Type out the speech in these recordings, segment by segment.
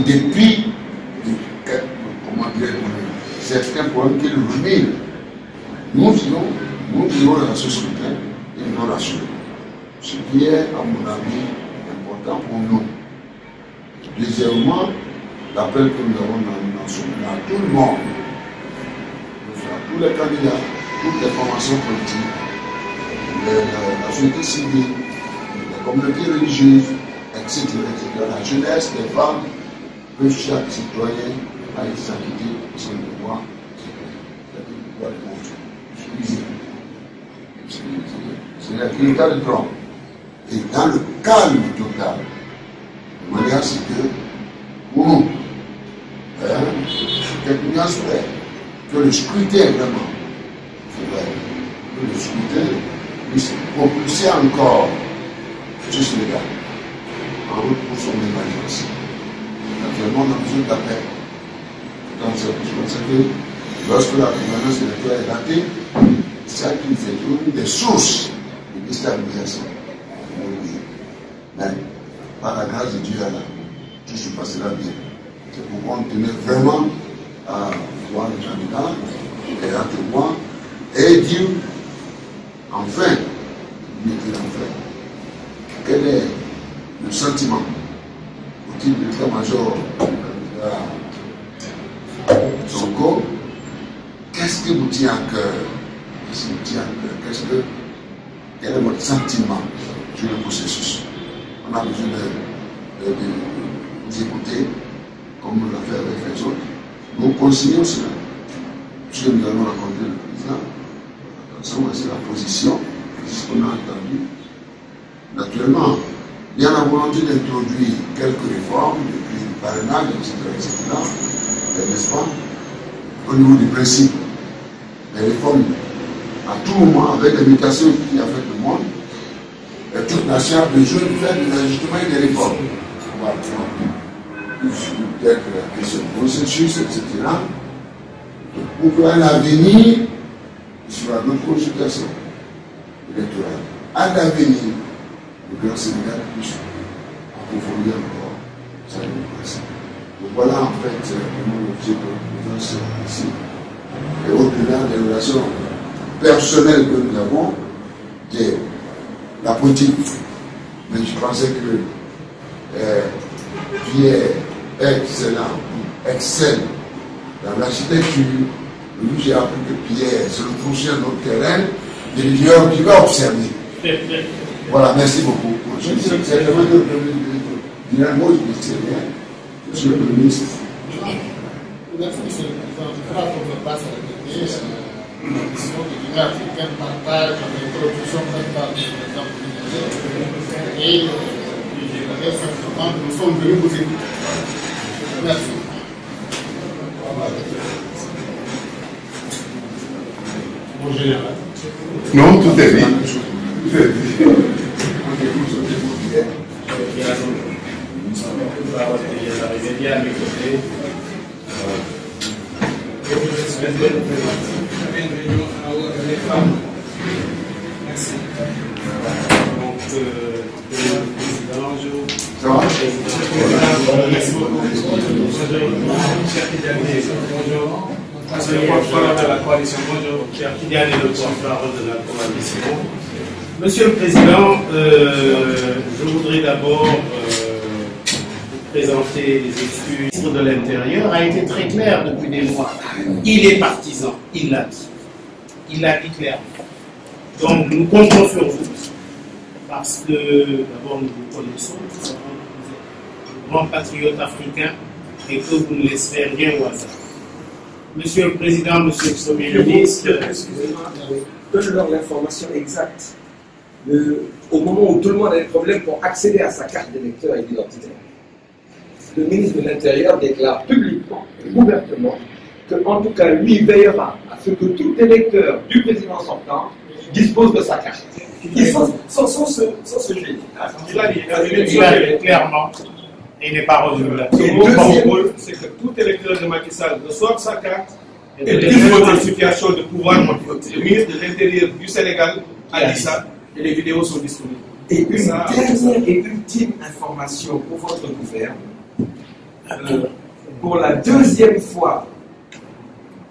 dépit de certains problèmes qu'il rumine. Nous disons la société et nous rassurons. Ce qui est, à mon avis, important pour nous. Deuxièmement, l'appel que nous avons dans à tout le monde, à tous les candidats, toutes les formations politiques, la société civile, les communautés religieuses, etc., la jeunesse, les femmes, que chaque citoyen aille s'acquitter de son devoir, c'est la clinique de Trump. Et dans le calme total, de manière à ce que, pour nous, quelque chose vrai, que le scrutin vraiment, que le scrutin puisse propulser encore ce Sénégal en route pour son émergence. Actuellement, on a besoin de la paix. C'est pour ça que lorsque la gouvernance électorale est ratée, ça qui est une des sources de déstabilisation. Mais par la grâce de Dieu, tout se passera bien. C'est pourquoi on tenait vraiment à voir le candidat et à te voir et dire enfin, quel est le sentiment au titre de l'état-major Sonko, qu'est-ce que vous tient à cœur? Quel est votre sentiment sur le processus? On a besoin de vous écouter, comme nous l'avons fait avec les autres. Nous consignons cela. Puisque nous allons rencontrer le président, attention, c'est la position, c'est ce qu'on a entendu. Naturellement, il y a la volonté d'introduire quelques réformes, depuis le parrainage, etc., n'est-ce pas? Au niveau du principe, les réformes, à tout moment, avec les mutations qui affectent le monde, et toute nation a besoin de faire des ajustements et des réformes. On va peut-être la question de consensus, etc. Pour un avenir sur notre consultation électorale. À l'avenir, le Grand Sénégal puisse approfondir encore sa démocratie. Donc voilà en fait l'objet de notre présence ici. Et au-delà des relations personnelles que nous avons, c'est la politique. Mais je pensais que Pierre excelle dans l'architecture. J'ai appris que Pierre se retrouve sur notre terrain, qui va observer. Voilà, merci beaucoup. Je suis certainement de dynamo du ministère. Monsieur le ministre. Merci, monsieur le président. Je crois qu'on ne pas se répéter. La question de l'Union africaine partage l'introduction faite par le président Boumediene. Et je dirais simplement que nous sommes venus vous écouter. Merci. Mon général. Non, tout est bien. Tout est bien. Il à mes côtés. Les femmes. Merci. Donc, président, ça va? Merci beaucoup. Bonjour. Monsieur le porte-parole de la coalition, bonjour. Cher Kylian et le porte-parole de la coalition. Monsieur le Président, je voudrais d'abord présenter les excuses. Le ministre de l'Intérieur a été très clair depuis des mois. Il est partisan, il l'a dit. Il l'a dit clairement. Donc nous comptons sur vous, parce que d'abord nous vous connaissons, nous savons que vous êtes un grand patriote africain et que vous ne laisserez rien au hasard. Monsieur le Président, Monsieur le Premier ministre, excusez-moi, donne-leur l'information exacte. Au moment où tout le monde a des problèmes pour accéder à sa carte d'électeur et d'identité, le ministre de l'Intérieur déclare publiquement et ouvertement qu'en tout cas, lui veillera à ce que tout électeur du président sortant dispose de sa carte. Sans ce génie. Il a dit clairement, et il n'est pas revenu là. Mon rôle, c'est que tout électeur de Macky Sall reçoive sa carte et dispose en situation de pouvoir voter. Le ministre de l'Intérieur du Sénégal a dit ça et les vidéos sont disponibles. Et une dernière et ultime information pour votre gouvernement. pour la deuxième fois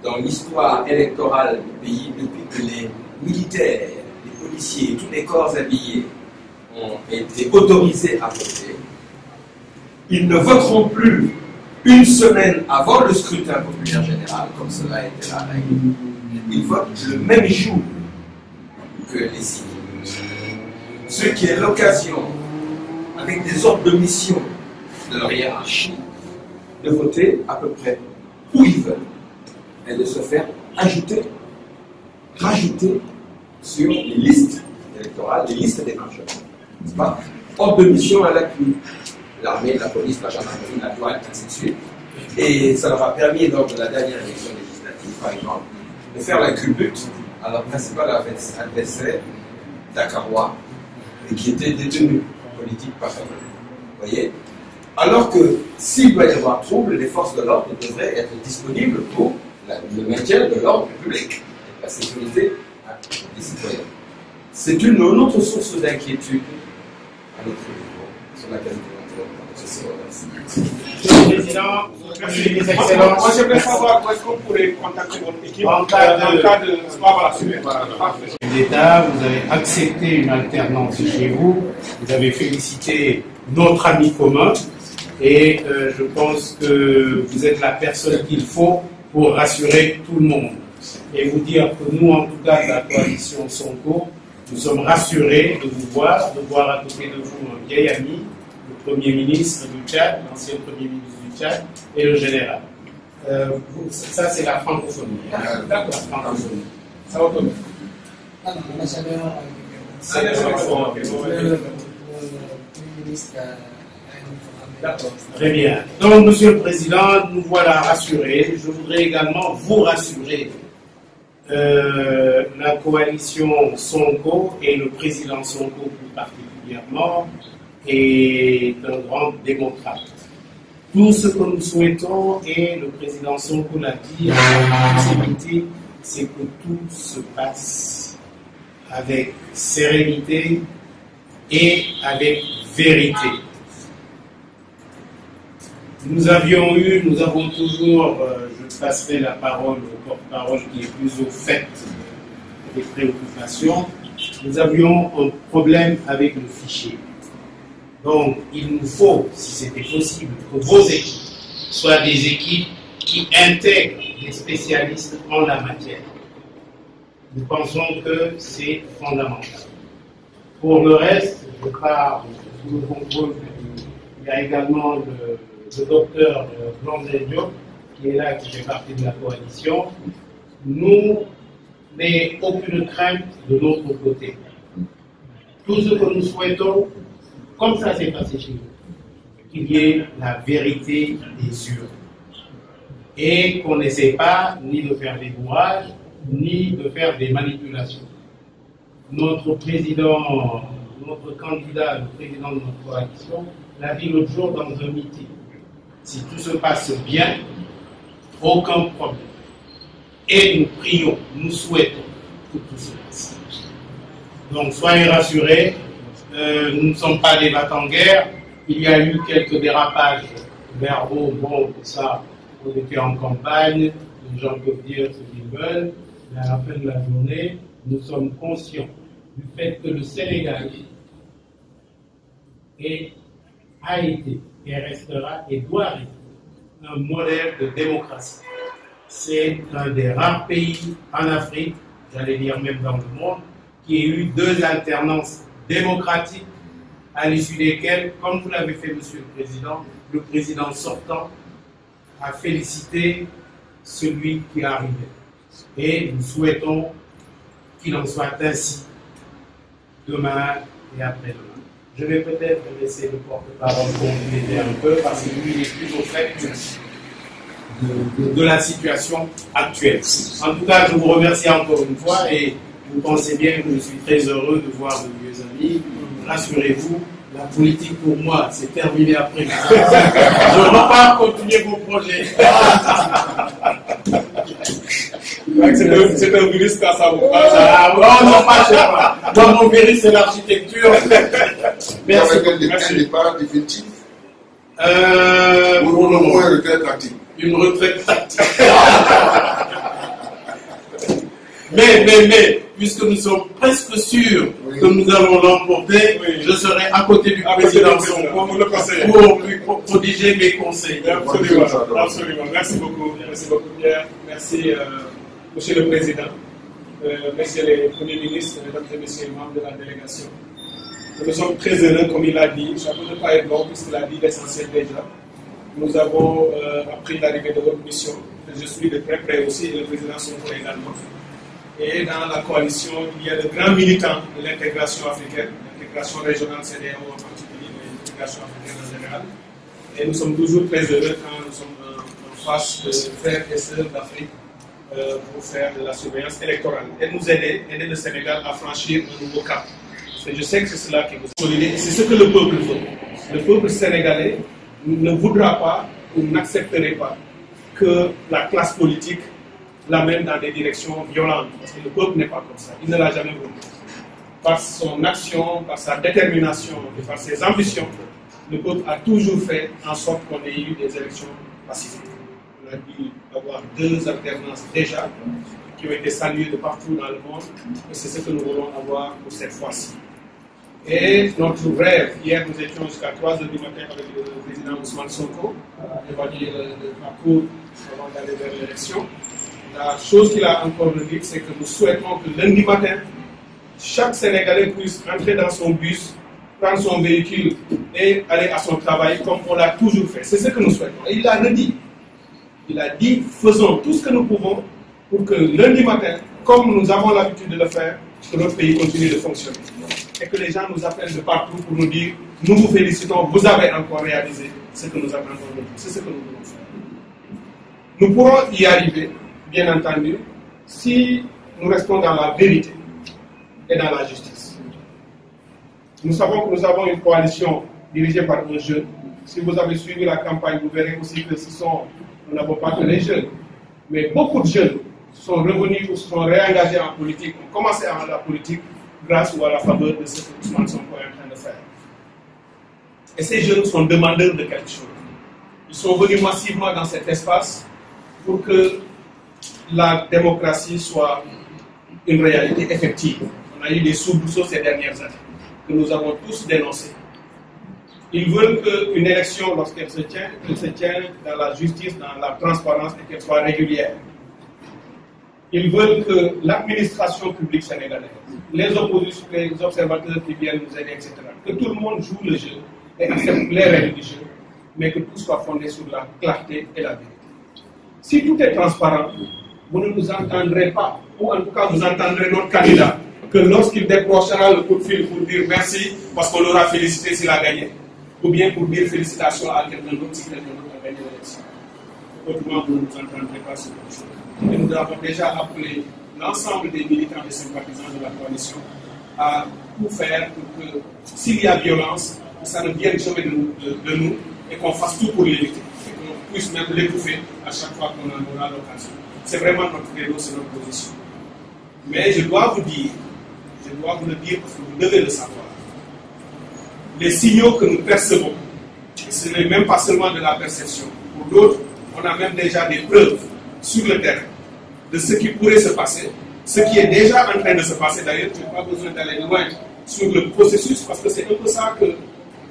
dans l'histoire électorale du pays, depuis que les militaires, les policiers et tous les corps habillés ont été autorisés à voter, ils ne voteront plus une semaine avant le scrutin populaire général, comme cela a été la règle. Ils votent le même jour que les civils. Ce qui est l'occasion, avec des ordres de mission de leur hiérarchie, de voter à peu près où ils veulent et de se faire rajouter sur les listes électorales, les listes des marcheurs. N'est-ce pas? Ordre de mission à l'appui. L'armée, la police, la gendarmerie, la douane, ainsi de suite. Et ça leur a permis, lors de la dernière élection législative, par exemple, de faire la culbute à leur principal adversaire, dakarois, et qui était détenu politique par eux. Vous voyez? Alors que s'il doit y avoir trouble, les forces de l'ordre devraient être disponibles pour le maintien de l'ordre public, la sécurité des citoyens. C'est une autre source d'inquiétude à notre niveau sur la qualité de notre société. Monsieur le Président, Moi, j'aimerais savoir où est-ce qu'on pourrait contacter votre équipe en cas de... L'État, vous avez accepté une alternance chez vous, vous avez félicité notre ami commun, et je pense que vous êtes la personne qu'il faut pour rassurer tout le monde. Et vous dire que nous, en tout cas, de la coalition Sonko, nous sommes rassurés de vous voir, à côté de vous un vieil ami, le Premier ministre du Tchad, l'ancien Premier ministre du Tchad, et le général. Ça, c'est la francophonie. La francophonie. Ça va comme Très bien. Donc, Monsieur le Président, nous voilà rassurés. Je voudrais également vous rassurer. La coalition Sonko et le président Sonko plus particulièrement est un grand démocrate. Tout ce que nous souhaitons, et le président Sonko l'a dit en proximité, c'est que tout se passe avec sérénité et avec vérité. Nous avons toujours, je passerai la parole au porte-parole qui est plus au fait des préoccupations, nous avions un problème avec le fichier. Donc, il nous faut, si c'était possible, que vos équipes soient des équipes qui intègrent des spécialistes en la matière. Nous pensons que c'est fondamental. Pour le reste, je pars sous le contrôle, il y a également le docteur Blondin Diop, qui est là, qui fait partie de la coalition. Nous n'avons aucune crainte de notre côté. Tout ce que nous souhaitons, comme ça s'est passé chez nous, qu'il y ait la vérité des urnes. Et qu'on n'essaie pas ni de faire des bourrages, ni de faire des manipulations. Notre président, notre candidat, le président de notre coalition, l'a dit l'autre jour dans un meeting. Si tout se passe bien, aucun problème. Et nous prions, nous souhaitons que tout se passe. Donc soyez rassurés, nous ne sommes pas des battants-guerre. Il y a eu quelques dérapages verbaux, bon, ça, on était en campagne, les gens peuvent dire ce qu'ils veulent, mais à la fin de la journée, nous sommes conscients du fait que le Sénégal a été et restera et doit rester un modèle de démocratie. C'est un des rares pays en Afrique, j'allais dire même dans le monde, qui ait eu 2 alternances démocratiques à l'issue desquelles, comme vous l'avez fait, Monsieur le Président sortant a félicité celui qui est arrivé. Et nous souhaitons qu'il en soit ainsi demain et après-demain. Je vais peut-être laisser le porte-parole compléter un peu parce que lui, il est plus au fait de la situation actuelle. En tout cas, je vous remercie encore une fois et vous pensez bien que je suis très heureux de voir de vieux amis. Rassurez-vous, la politique pour moi, c'est terminé après. Je ne vais pas continuer vos projets. C'est un virus quand ça vous passe. Non, pas cher. Moi, mon virus, c'est l'architecture. Merci. Avec un départ définitif. Pour le moins, retraite tactique. Une retraite tactique. mais, puisque nous sommes presque sûrs que nous allons l'emporter, je serai à côté du président pour lui prodiger mes conseils. Absolument, absolument. Merci beaucoup, Pierre. Merci, Monsieur le Président, Messieurs les Premiers ministres, Mesdames et Messieurs les membres de la délégation. Nous sommes très heureux, comme il l'a dit. Je ne peux pas être long, puisqu'il a dit l'essentiel déjà. Nous avons appris l'arrivée de votre mission. Je suis de très près aussi, et le président Sonko également. Et dans la coalition, il y a de grands militants de l'intégration africaine, l'intégration régionale CEDEAO en particulier, mais l'intégration africaine en général. Et nous sommes toujours très heureux quand nous sommes en face de frères et sœurs d'Afrique pour faire de la surveillance électorale et nous aider le Sénégal à franchir un nouveau cap. Parce que je sais que c'est cela qui vous solide. C'est ce que le peuple veut. Le peuple sénégalais ne voudra pas ou n'accepterait pas que la classe politique l'amène dans des directions violentes. Parce que le peuple n'est pas comme ça. Il ne l'a jamais voulu. Par son action, par sa détermination et par ses ambitions, le peuple a toujours fait en sorte qu'on ait eu des élections pacifiques. On a dû avoir 2 alternances déjà qui ont été saluées de partout dans le monde et c'est ce que nous voulons avoir pour cette fois-ci. Et notre rêve, hier nous étions jusqu'à 3h du matin avec le président Ousmane Sonko à évaluer le parcours avant d'aller vers l'élection. La chose qu'il a encore dit, c'est que nous souhaitons que lundi matin, chaque Sénégalais puisse entrer dans son bus, prendre son véhicule et aller à son travail comme on l'a toujours fait. C'est ce que nous souhaitons. Et il l'a redit. Il a dit, faisons tout ce que nous pouvons pour que lundi matin, comme nous avons l'habitude de le faire, que notre pays continue de fonctionner. Et que les gens nous appellent de partout pour nous dire, nous vous félicitons, vous avez encore réalisé ce que nous avons encore dit. C'est ce que nous voulons faire. Nous pourrons y arriver, bien entendu, si nous restons dans la vérité et dans la justice. Nous savons que nous avons une coalition dirigée par un jeune. Si vous avez suivi la campagne, vous verrez aussi que nous n'avons pas que les jeunes, mais beaucoup de jeunes sont revenus ou se sont réengagés en politique, ont commencé à la politique grâce ou à la faveur de ce que Ousmane Sonko est en train de faire. Et ces jeunes sont demandeurs de quelque chose. Ils sont venus massivement dans cet espace pour que la démocratie soit une réalité effective. On a eu des soubresauts ces dernières années que nous avons tous dénoncés. Ils veulent qu'une élection, lorsqu'elle se tient, qu'elle se tienne dans la justice, dans la transparence et qu'elle soit régulière. Ils veulent que l'administration publique sénégalaise, les oppositions, les observateurs qui viennent nous aider, etc., que tout le monde joue le jeu et accepte les règles du jeu, mais que tout soit fondé sur la clarté et la vérité. Si tout est transparent, vous ne nous entendrez pas, ou en tout cas vous entendrez notre candidat, que lorsqu'il décrochera le coup de fil pour dire merci parce qu'on l'aura félicité s'il a gagné, ou bien pour dire félicitations à quelqu'un d'autre si quelqu'un d'autre a gagné l'élection. Autrement, vous ne nous entendrez pas sur quelque chose. Et nous avons déjà appelé l'ensemble des militants et sympathisants de la coalition à tout faire pour que, s'il y a violence, que ça ne vienne jamais de nous et qu'on fasse tout pour l'éviter. Et qu'on puisse même l'étouffer à chaque fois qu'on en aura l'occasion. C'est vraiment notre credo, c'est notre position. Mais je dois vous le dire parce que vous devez le savoir. Les signaux que nous percevons, ce n'est même pas seulement de la perception. Pour d'autres, on a même déjà des preuves sur le terrain de ce qui pourrait se passer, ce qui est déjà en train de se passer. D'ailleurs, je n'ai pas besoin d'aller loin sur le processus parce que c'est un peu ça que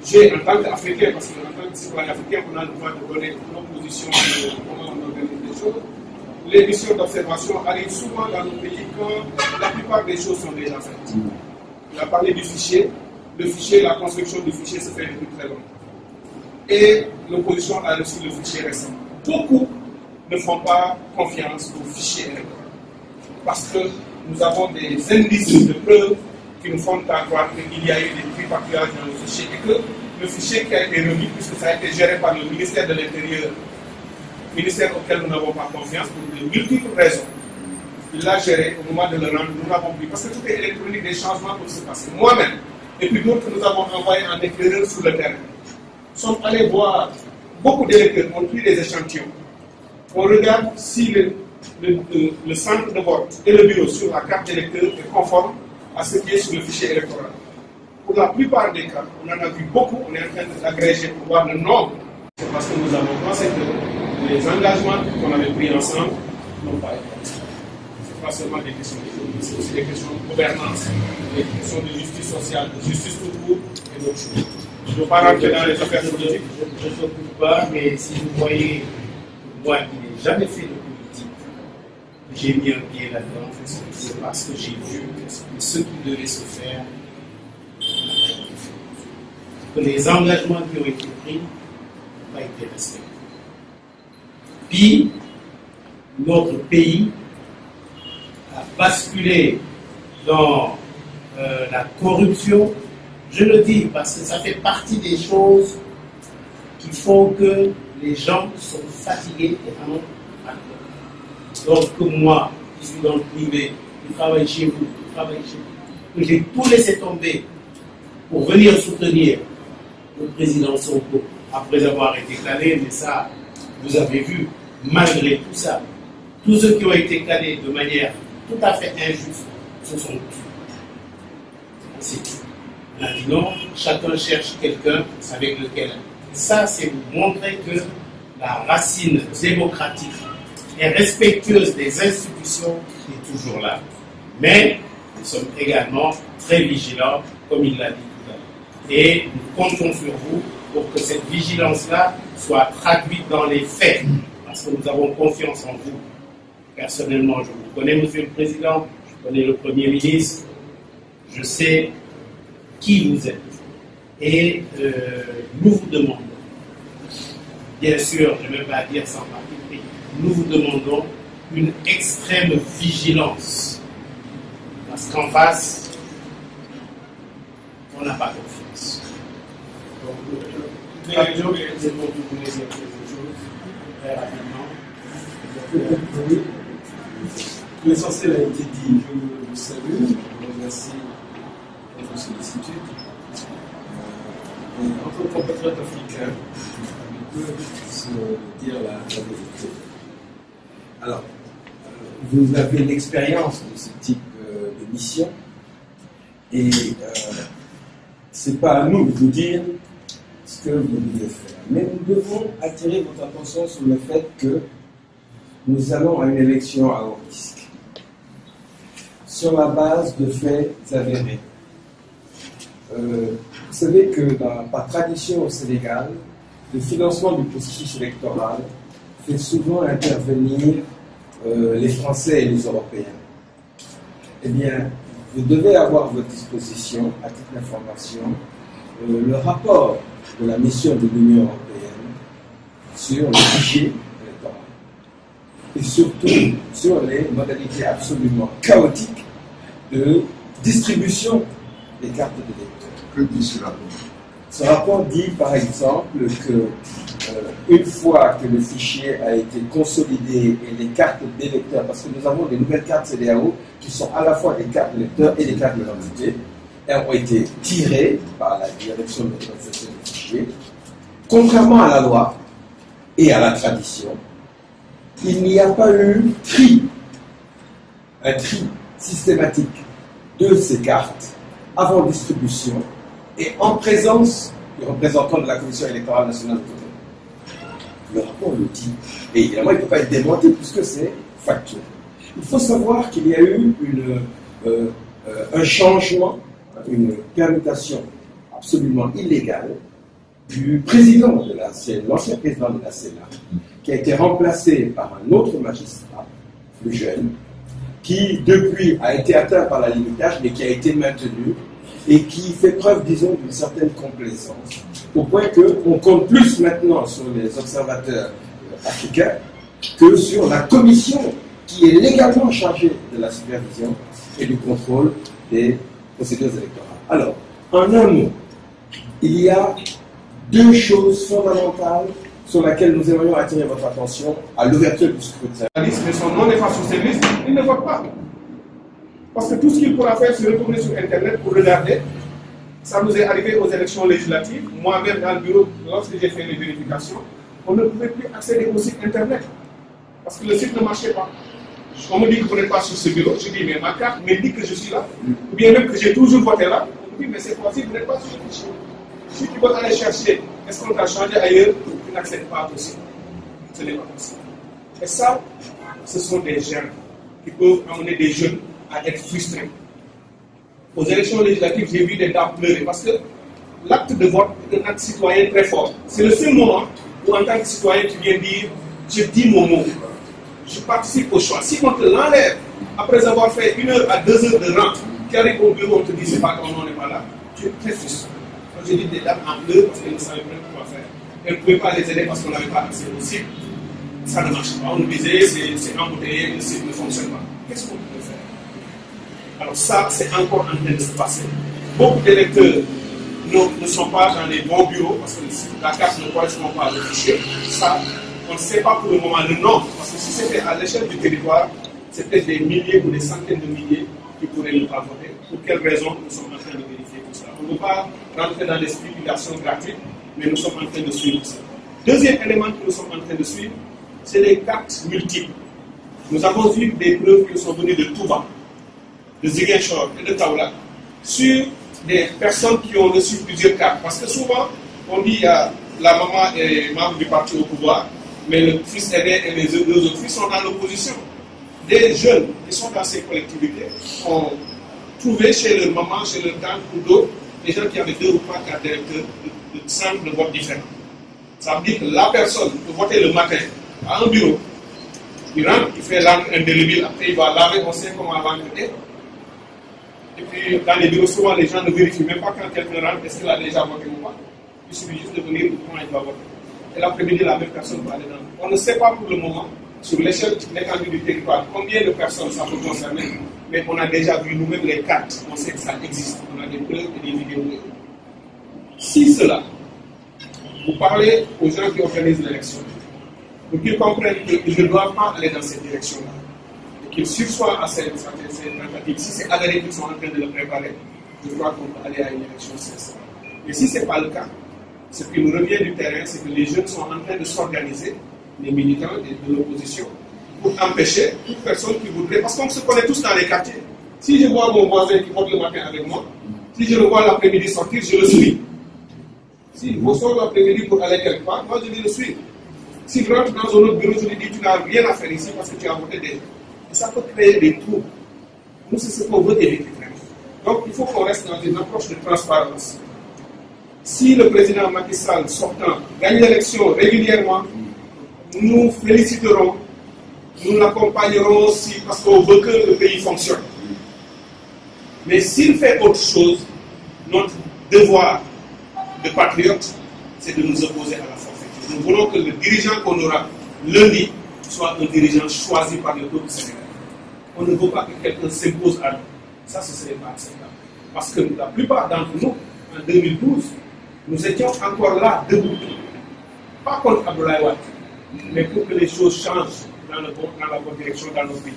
j'ai en tant qu'Africain, parce qu'en tant que citoyen africain, on a le droit de donner nos positions de comment on organise les choses. Les missions d'observation arrivent souvent dans nos pays quand la plupart des choses sont déjà faites. On a parlé du fichier. Le fichier, la construction du fichier se fait depuis très longtemps. Et l'opposition a reçu le fichier récemment. Beaucoup ne font pas confiance au fichier électoral. Parce que nous avons des indices de preuves qui nous font croire qu'il y a eu des tripatouillages dans le fichier et que le fichier qui a été remis, puisque ça a été géré par le ministère de l'Intérieur, ministère auquel nous n'avons pas confiance pour de multiples raisons, il l'a géré au moment de le rendre, nous n'avons plus. Parce que tout est électronique, des changements peuvent se passer. Moi-même, et puis d'autres que nous avons envoyés en éclaireur sur le terrain, sont allés voir, beaucoup d'électeurs ont pris des échantillons. On regarde si le centre de vote et le bureau sur la carte d'électeur est conforme à ce qui est sur le fichier électoral. Pour la plupart des cas, on en a vu beaucoup, on est en train d'agréger pour voir le nombre parce que nous avons pensé que les engagements qu'on avait pris ensemble n'ont pas été respectés. Ce n'est pas seulement des questions d'économie, c'est aussi des questions de gouvernance, des questions de justice sociale, de justice tout court et d'autres choses. Je ne veux pas rentrer dans les affaires politiques. Je ne s'occupe pas, mais si vous voyez, moi qui n'ai jamais fait de politique, j'ai mis un pied là-dedans, c'est parce que j'ai vu que ce qui devait se faire, que les engagements qui ont été pris n'ont pas été respectés. Puis, notre pays a basculé dans la corruption. Je le dis parce que ça fait partie des choses qui font que les gens sont fatigués et en ont marre. Donc, comme moi, qui suis dans le privé, qui travaille chez vous, que j'ai tout laissé tomber pour venir soutenir le président Sonko après avoir été calé, mais ça, vous avez vu, malgré tout ça, tous ceux qui ont été calés de manière tout à fait injuste se sont tués. Ensuite, on a dit non, chacun cherche quelqu'un avec lequel. Ça, c'est vous montrer que la racine démocratique et respectueuse des institutions est toujours là. Mais nous sommes également très vigilants, comme il l'a dit tout à l'heure. Et nous comptons sur vous pour que cette vigilance-là soit traduite dans les faits, parce que nous avons confiance en vous. Personnellement, je vous connais, Monsieur le Président, je connais le Premier ministre, je sais qui vous êtes. Et nous vous demandons, bien sûr, je ne vais pas dire sans parti pris, nous vous demandons une extrême vigilance. Parce qu'en face, on n'a pas confiance. Donc, Fabio, c'est pour vous laisser quelque chose, très rapidement. Oui. L'essentiel a été dit. Je vous salue, je vous remercie pour vos sollicitudes. Entre compatriotes africains, on peut se dire la vérité. Alors, vous avez l'expérience de ce type de mission, et c'est pas à nous de vous dire ce que vous devez faire. Mais nous devons attirer votre attention sur le fait que nous allons à une élection à haut risque, sur la base de faits avérés. Vous savez que par tradition au Sénégal, le financement du processus électoral fait souvent intervenir les Français et les Européens. Eh bien, vous devez avoir à votre disposition, à titre d'information, le rapport de la mission de l'Union européenne sur le fichier électoral et surtout sur les modalités absolument chaotiques de distribution des cartes d'électeurs. Que dit ce rapport? Ce rapport dit par exemple que une fois que le fichier a été consolidé et les cartes d'électeurs, parce que nous avons des nouvelles cartes CEDEAO qui sont à la fois des cartes d'électeurs et des cartes d'identité, elles ont été tirées par la direction de l'autorisation des fichiers. Contrairement à la loi et à la tradition, il n'y a pas eu un tri systématique de ces cartes avant distribution et en présence du représentant de la Commission électorale nationale autonome. Le rapport le dit. Et évidemment, il ne peut pas être démonté puisque c'est factuel. Il faut savoir qu'il y a eu un changement, une permutation absolument illégale du président de la CELA, l'ancien président de la CELA, qui a été remplacé par un autre magistrat, plus jeune, qui depuis a été atteint par la limitage, mais qui a été maintenu et qui fait preuve, disons, d'une certaine complaisance, au point qu'on compte plus maintenant sur les observateurs africains que sur la commission qui est légalement chargée de la supervision et du contrôle des procédures électorales. Alors, en un mot, il y a deux choses fondamentales sur lesquelles nous aimerions attirer votre attention à l'ouverture du scrutin. Mais son nom n'est pas sur cette liste, il ne vote pas. Parce que tout ce qu'il pourra faire, c'est retourner sur Internet pour regarder. Ça nous est arrivé aux élections législatives. Moi-même, dans le bureau, lorsque j'ai fait les vérifications, on ne pouvait plus accéder au site Internet. Parce que le site ne marchait pas. On me dit que vous n'êtes pas sur ce bureau. Je dis, mais ma carte me dit que je suis là. Ou bien même que j'ai toujours voté là. On me dit, mais cette fois-ci, vous n'êtes pas sur le fichier. Si tu veux aller chercher, est-ce qu'on t'a changé ailleurs? n'accèdent pas aussi. Ce n'est pas possible. Et ça, ce sont des germes qui peuvent amener des jeunes à être frustrés. Aux élections législatives, j'ai vu des dames pleurer parce que l'acte de vote est un acte citoyen très fort. C'est le seul moment où, en tant que citoyen, tu viens dire « je dis mon mot, je participe au choix ». Si on te l'enlève, après avoir fait 1 heure à 2 heures de rang, tu arrives au bureau, on te dit « c'est pas ton nom, n'est pas là », tu es très frustré. Quand j'ai dit des dames en pleurs parce qu'elles ne savaient pas quoi faire. Elles ne pouvaient pas les aider parce qu'on n'avait pas accès au site. Ça ne marche pas. On nous disait c'est embouteillé, le site ne fonctionne pas. Qu'est-ce qu'on peut faire? Alors ça, c'est encore en train de se passer. Beaucoup d'électeurs ne sont pas dans les bons bureaux parce que la carte ne correspond pas au fichier. Ça, on ne sait pas pour le moment le nombre. Parce que si c'était à l'échelle du territoire, c'est peut-être des milliers ou des centaines de milliers qui pourraient ne pas voter. Pour quelles raisons nous sommes en train de vérifier tout ça? On ne peut pas rentrer dans des spéculations gratuites, mais nous sommes en train de suivre ça. Deuxième élément que nous sommes en train de suivre, c'est les cartes multiples. Nous avons vu des preuves qui sont venues de Touba, de Ziguinchor et de Kaolack sur des personnes qui ont reçu plusieurs cartes. Parce que souvent, on dit la maman est membre du parti au pouvoir, mais le fils aîné et les deux autres fils sont dans l'opposition. Des jeunes qui sont dans ces collectivités ont trouvé chez leur maman, chez leur tante ou d'autres, des gens qui avaient 2 ou 3 cartes d'électeurs de centres de vote différents. Ça veut dire que la personne peut voter le matin à un bureau, il rentre, il fait l'encre indélébile, après il va laver, on sait comment l'encre est. Et puis dans les bureaux, souvent les gens ne vérifient même pas quand quelqu'un rentre, est-ce qu'il a déjà voté ou pas. Il suffit juste de venir ou quand il va voter. Et l'après-midi, la même personne va aller dans. On ne sait pas pour le moment, sur l'échelle de l'étendue du territoire, combien de personnes ça peut concerner, mais on a déjà vu nous-mêmes les cartes, on sait que ça existe, on a des preuves et des vidéos. Si cela, vous parlez aux gens qui organisent l'élection, pour qu'ils comprennent qu'ils ne doivent pas aller dans cette direction-là, et qu'ils sursoient à cette tentative. Si c'est avéré qu'ils sont en train de le préparer, je crois qu'on peut aller à une élection sincère. Mais si ce n'est pas le cas, ce qui nous revient du terrain, c'est que les jeunes sont en train de s'organiser, les militants de l'opposition, pour empêcher toute personne qui voudrait, parce qu'on se connaît tous dans les quartiers. Si je vois mon voisin qui vote le matin avec moi, si je le vois l'après-midi sortir, je le suis. Si je sors l'après-midi pour aller quelque part, moi je vais le suivre. Si je rentre dans un autre bureau, je lui dis tu n'as rien à faire ici parce que tu as voté déjà. Et ça peut créer des troubles. Nous, c'est ce qu'on veut éviter. Donc il faut qu'on reste dans une approche de transparence. Si le président Macky Sall sortant gagne l'élection régulièrement, nous féliciterons, nous l'accompagnerons aussi parce qu'on veut que le pays fonctionne. Mais s'il fait autre chose, notre devoir de patriote, c'est de nous opposer à la forfaiture. Nous voulons que le dirigeant qu'on aura lundi soit un dirigeant choisi par le peuple sénégalais. On ne veut pas que quelqu'un s'impose à nous. Ça, ce ne serait pas acceptable. Parce que la plupart d'entre nous, en 2012, nous étions encore là, debout. Pas contre Abdoulaye Wade, mais pour que les choses changent dans la bonne direction dans nos pays.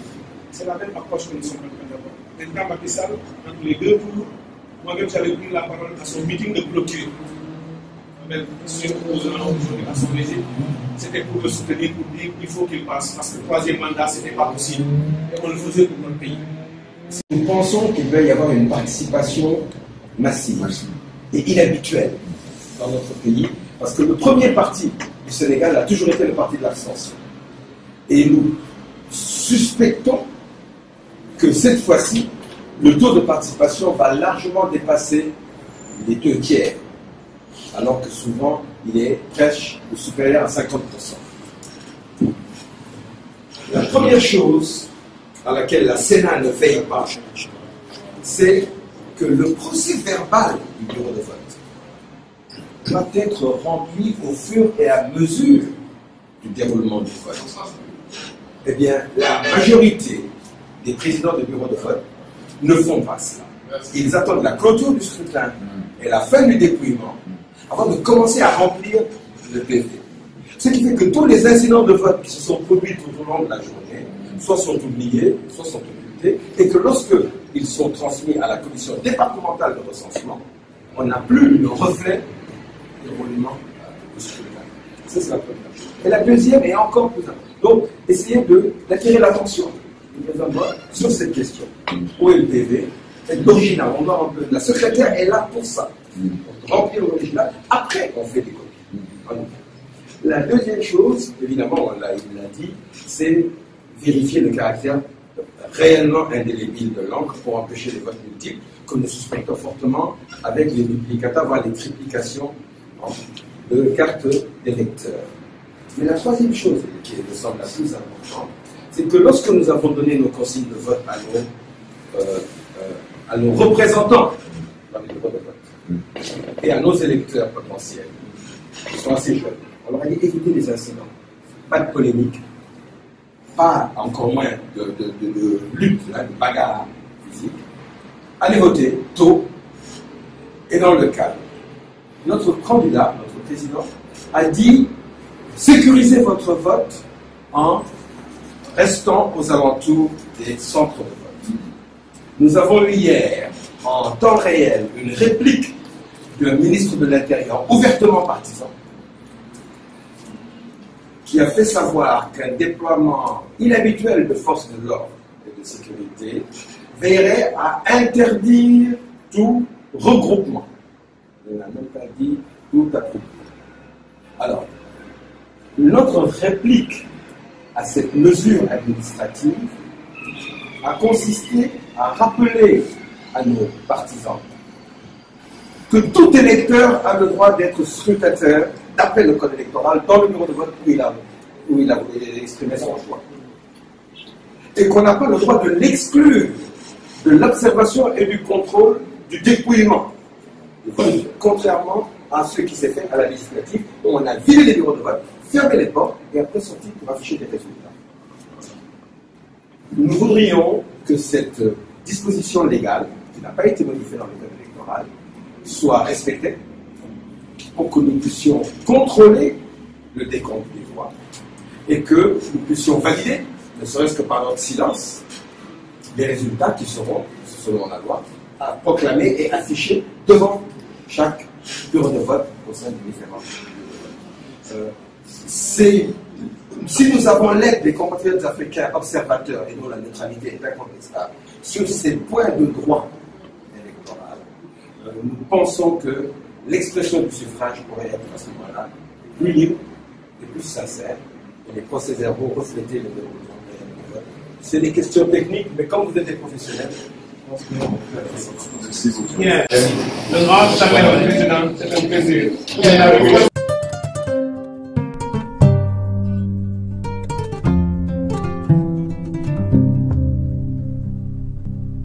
C'est la même approche que nous sommes en train d'avoir. Président Macky Sall, entre les 2 tours, moi-même j'avais pris la parole à son meeting de clôture. Sur l'Assemblée, c'était pour le soutenir, pour dire qu'il faut qu'il passe, parce que le 3e mandat, ce n'était pas possible. Et on le faisait pour notre pays. Nous pensons qu'il va y avoir une participation massive et inhabituelle dans notre pays, parce que le premier parti du Sénégal a toujours été le parti de l'abstention. Et nous suspectons que cette fois-ci, le taux de participation va largement dépasser les 2 tiers, alors que souvent, il est presque supérieur à 50%. La première chose à laquelle la Sénat ne veille pas, c'est que le procès-verbal du bureau de vote doit être rempli au fur et à mesure du déroulement du vote. Eh bien, la majorité des présidents de bureau de vote ne font pas cela. Ils attendent la clôture du scrutin et la fin du dépouillement avant de commencer à remplir le PV. Ce qui fait que tous les incidents de vote qui se sont produits tout au long de la journée, soit sont oubliés, soit sont occultés, et que lorsqu'ils sont transmis à la commission départementale de recensement, on n'a plus le reflet du roulement du scrutin. Ça, c'est la première chose. Et la deuxième est encore plus importante. Donc, essayez d'attirer l'attention du président sur cette question. Où est le PV? C'est l'original. La secrétaire est là pour ça. Pour remplir l'original. Après, on fait des copies. La deuxième chose, évidemment, il l'a dit, c'est vérifier le caractère réellement indélébile de l'encre pour empêcher les votes multiples, que nous suspectons fortement avec les duplicata, voire les triplications de cartes d'électeurs. Mais la troisième chose, qui me semble la plus importante, c'est que lorsque nous avons donné nos consignes de vote à nos représentants dans les bureaux de vote et à nos électeurs potentiels, qui sont assez jeunes, on leur a dit éviter les incidents, pas de polémique, pas encore moins de lutte, de bagarre physique. Allez voter tôt et dans le calme. Notre candidat, notre président, a dit sécurisez votre vote en restant aux alentours des centres de vote. Nous avons eu hier, en temps réel, une réplique d'un ministre de l'Intérieur ouvertement partisan, qui a fait savoir qu'un déploiement inhabituel de forces de l'ordre et de sécurité veillerait à interdire tout regroupement. Il n'a même pas dit tout attroupement. Alors, notre réplique à cette mesure administrative a consisté à rappeler à nos partisans que tout électeur a le droit d'être scrutateur d'après le code électoral dans le bureau de vote où il a exprimé son choix. Et qu'on n'a pas le droit de l'exclure de l'observation et du contrôle du dépouillement du vote, contrairement à ce qui s'est fait à la législative, où on a vidé les bureaux de vote, fermé les portes et après sorti pour afficher des résultats. Nous voudrions que cette disposition légale, qui n'a pas été modifiée dans le code électoral, soit respectée pour que nous puissions contrôler le décompte des voix et que nous puissions valider, ne serait-ce que par notre silence, les résultats qui seront, selon la loi, proclamés et affichés devant chaque bureau de vote au sein des différents bureaux de vote. Si nous avons l'aide des compatriotes africains observateurs et dont la neutralité est incontestable sur ces points de droit électoral, nous pensons que l'expression du suffrage pourrait être à ce moment-là plus libre et plus sincère, et les procès-verbaux refléter le déroulement des votes. C'est des questions techniques, mais quand vous êtes des professionnels, je pense que Bien. Le grand président, c'est un plaisir.